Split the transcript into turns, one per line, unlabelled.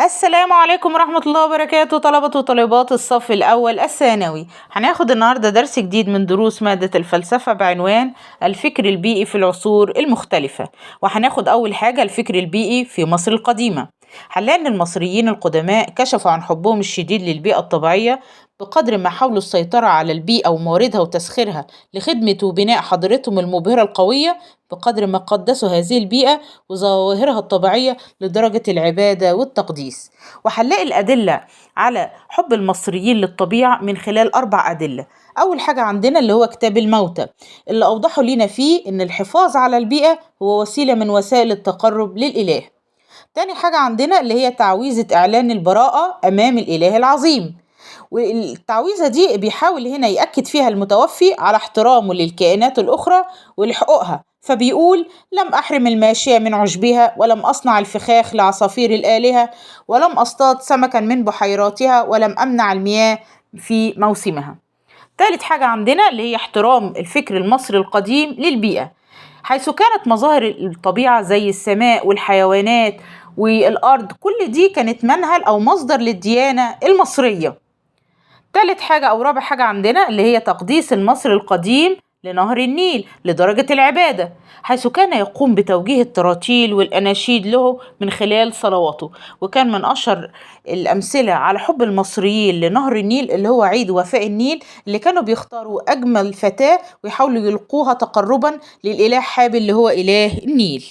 السلام عليكم ورحمة الله وبركاته، طلبة وطالبات الصف الأول الثانوي. هناخد النهاردة درس جديد من دروس مادة الفلسفة بعنوان الفكر البيئي في العصور المختلفة. وهناخد أول حاجة الفكر البيئي في مصر القديمة. هنلاقي إن المصريين القدماء كشفوا عن حبهم الشديد للبيئة الطبيعية بقدر ما حاولوا السيطرة على البيئة ومواردها وتسخيرها لخدمة وبناء حضارتهم المبهرة القوية، بقدر ما قدسوا هذه البيئة وظواهرها الطبيعية لدرجة العبادة والتقديس. وهنلاقي الأدلة على حب المصريين للطبيعة من خلال 4 أدلة. أول حاجة عندنا اللي هو كتاب الموتى، اللي أوضحوا لنا فيه إن الحفاظ على البيئة هو وسيلة من وسائل التقرب للإله. تاني حاجة عندنا اللي هي تعويذة إعلان البراءة أمام الإله العظيم، والتعويذة دي بيحاول هنا يأكد فيها المتوفي على احترامه للكائنات الأخرى ولحقوقها، فبيقول: لم أحرم الماشية من عشبها، ولم أصنع الفخاخ لعصافير الآلهة، ولم أصطاد سمكا من بحيراتها، ولم أمنع المياه في موسمها. ثالث حاجة عندنا اللي هي احترام الفكر المصري القديم للبيئة، حيث كانت مظاهر الطبيعة زي السماء والحيوانات والأرض كل دي كانت منهل أو مصدر للديانة المصرية. تالت حاجة أو رابع حاجة عندنا اللي هي تقديس المصري القديم لنهر النيل لدرجة العبادة، حيث كان يقوم بتوجيه التراتيل والأناشيد له من خلال صلواته. وكان من أشهر الأمثلة على حب المصريين لنهر النيل اللي هو عيد وفاء النيل، اللي كانوا بيختاروا أجمل فتاة ويحاولوا يلقوها تقربا للإله حابل اللي هو إله النيل.